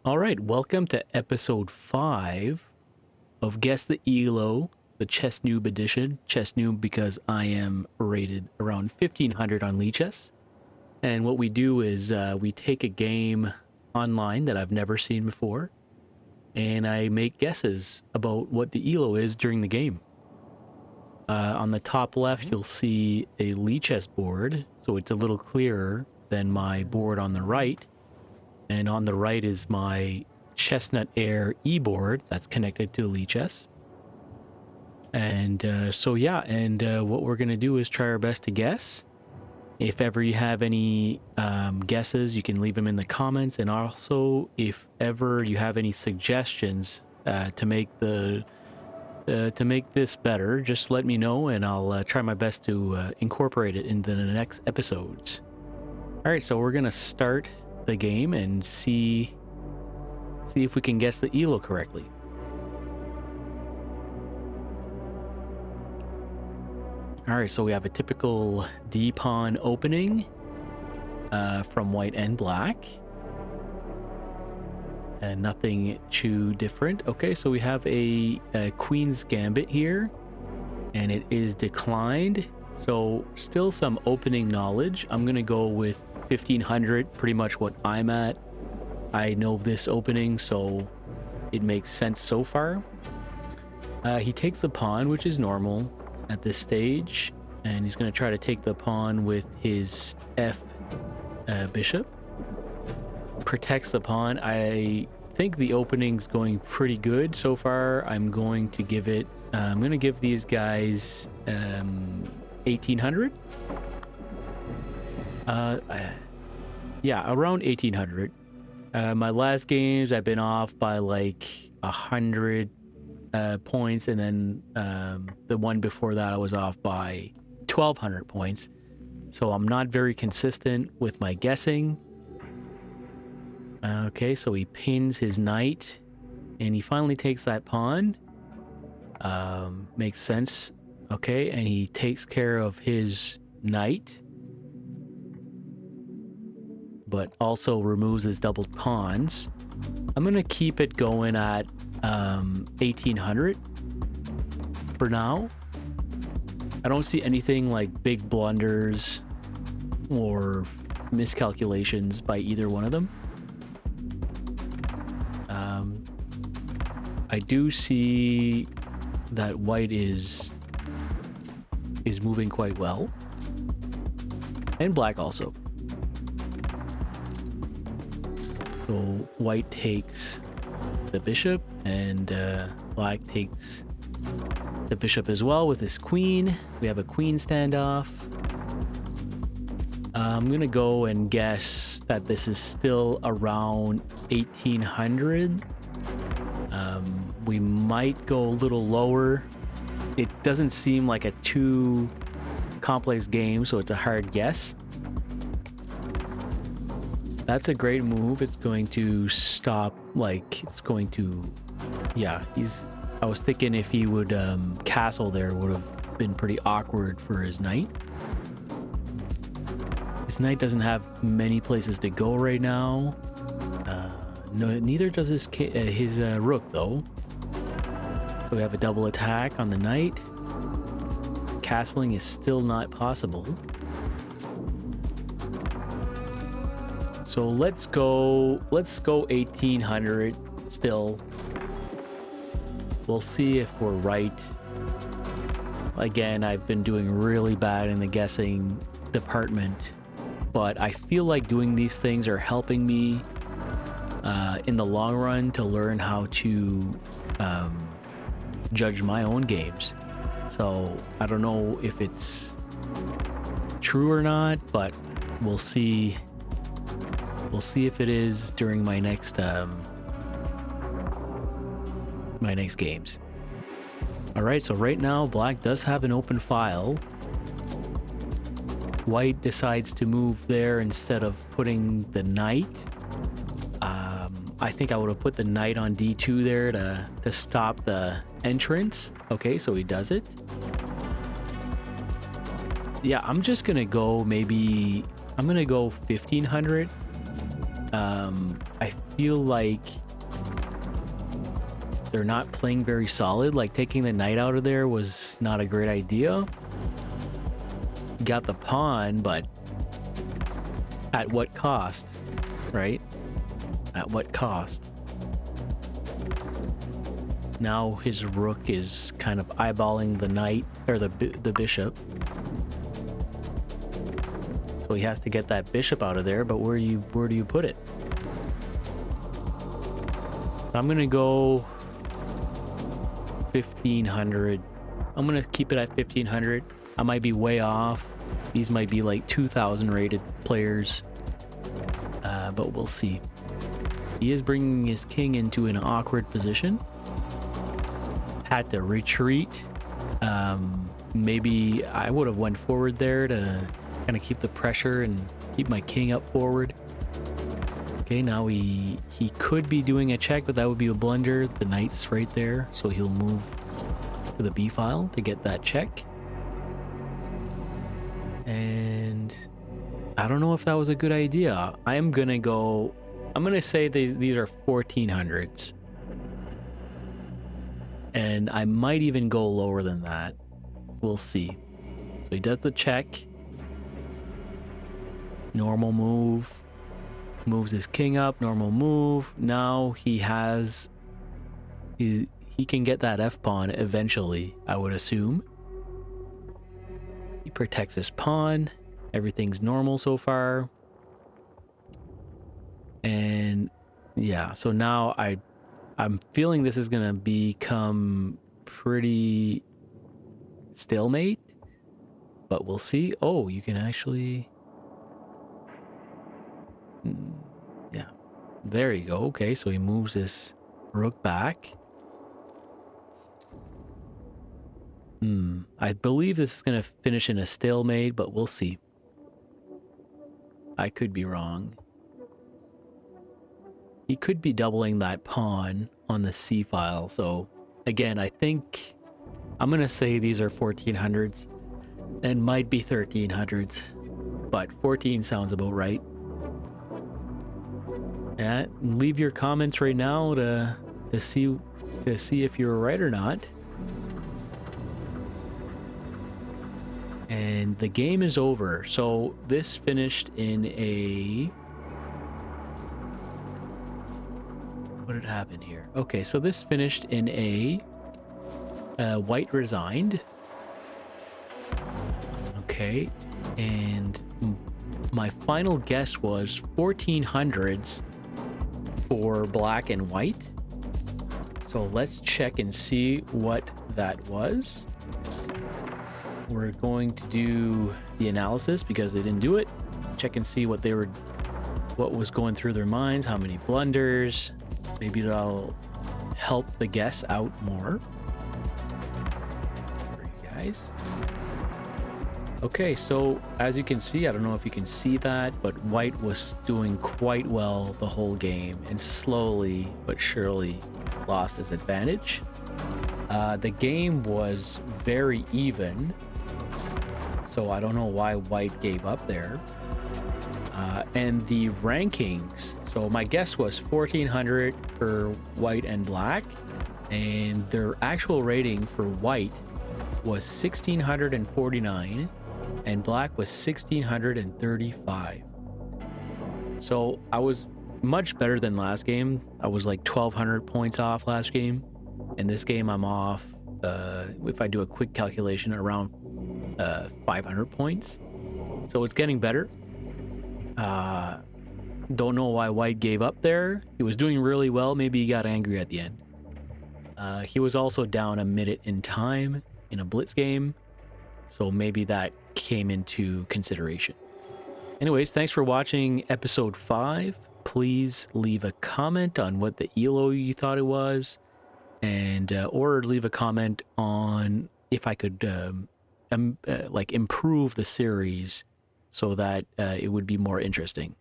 All right, welcome to episode 5 of Guess the ELO, the Chess Noob edition. Chess Noob because I am rated around 1500 on Lichess. And what we do is we take a game online that I've never seen before, and I make guesses about what the ELO is during the game. On the top left, you'll see a Lichess board, so it's a little clearer than my board on the right. And on the right is my Chessnut Air e-board that's connected to Lichess. And what we're going to do is try our best to guess. If ever you have any guesses, you can leave them in the comments. And also, if ever you have any suggestions to make this better, just let me know, and I'll try my best to incorporate it into the next episodes. All right, so we're going to start the game and see if we can guess the ELO correctly. All right, so we have a typical D-pawn opening from white and black, and nothing too different. Okay, so we have a queen's gambit here, and it is declined, so still some opening knowledge. I'm gonna go with 1500, pretty much what I'm at. I know this opening, so it makes sense so far. He takes the pawn, which is normal at this stage, and he's going to try to take the pawn with his F bishop. Protects the pawn. I think the opening's going pretty good so far. I'm going to give these guys 1800. Yeah, around 1800. My last games I've been off by like 100 points, and then the one before that I was off by 1200 points. So I'm not very consistent with my guessing. Okay, so he pins his knight, and he finally takes that pawn. Makes sense. Okay, and he takes care of his knight, but also removes his doubled pawns. I'm gonna keep it going at 1800 for now. I don't see anything like big blunders or miscalculations by either one of them. I do see that white is moving quite well, and black also. So white takes the bishop, and black takes the bishop as well with his queen. We have a queen standoff. I'm gonna go and guess that this is still around 1800. We might go a little lower. It doesn't seem like a too complex game, so it's a hard guess. That's a great move. It's going to stop, yeah, I was thinking if he would castle there, would have been pretty awkward for his knight. His knight doesn't have many places to go right now. No, neither does his rook though. So we have a double attack on the knight. Castling is still not possible. So let's go 1800 still. We'll see if we're right. Again, I've been doing really bad in the guessing department, but I feel like doing these things are helping me in the long run to learn how to judge my own games. So I don't know if it's true or not, but we'll see. We'll see if it is during my next games. All right, so right now black does have an open file. White decides to move there instead of putting the knight. I think I would have put the knight on d2 there to stop the entrance. Okay, so he does it. Yeah, I'm just gonna go I'm gonna go 1500. I feel like they're not playing very solid. Like taking the knight out of there was not a great idea. Got the pawn, but at what cost, right? At what cost? Now his rook is kind of eyeballing the knight, or the bishop. So he has to get that bishop out of there, but where do you put it? I'm gonna go 1500. I'm gonna keep it at 1500. I might be way off. These might be like 2000 rated players, but we'll see. He is bringing his king into an awkward position. Had to retreat. Maybe I would have went forward there to kind of keep the pressure and keep my king up forward. Okay, now he could be doing a check, but that would be a blunder. The knight's right there, so he'll move to the b file to get that check. And I don't know if that was a good idea. I'm gonna say these are 1400s. And I might even go lower than that. We'll see. So he does the check. Normal move. Moves his king up. Normal move. Now he has... He can get that f-pawn eventually, I would assume. He protects his pawn. Everything's normal so far. And yeah, so now I'm feeling this is gonna become pretty stalemate, but we'll see. Oh, you can actually... Yeah, there you go. Okay, so he moves his rook back. I believe this is gonna finish in a stalemate, but we'll see. I could be wrong. He could be doubling that pawn on the c file. So again, I think I'm gonna say these are 1400s and might be 1300s, but 14 sounds about right. And leave your comments right now to see if you're right or not. And the game is over. So this finished in a... What had happened here? Okay, so this finished in a white resigned. Okay, and my final guess was 1400s for black and white. So let's check and see what that was. We're going to do the analysis because they didn't do it. Check and see what was going through their minds, how many blunders. Maybe that'll help the guess out more for you guys. Okay, so as you can see, I don't know if you can see that, but white was doing quite well the whole game and slowly but surely lost his advantage. The game was very even, so I don't know why white gave up there. And the rankings, so my guess was 1400 for white and black, and their actual rating for white was 1649 and black was 1635. So I was much better than last game. I was like 1200 points off last game, and this game I'm off, if I do a quick calculation, around 500 points. So it's getting better. Don't know why white gave up there. He was doing really well. Maybe he got angry at the end. He was also down a minute in time in a blitz game, so maybe that came into consideration. Anyways, thanks for watching episode 5. Please leave a comment on what the ELO you thought it was, and or leave a comment on if I could like improve the series so that it would be more interesting.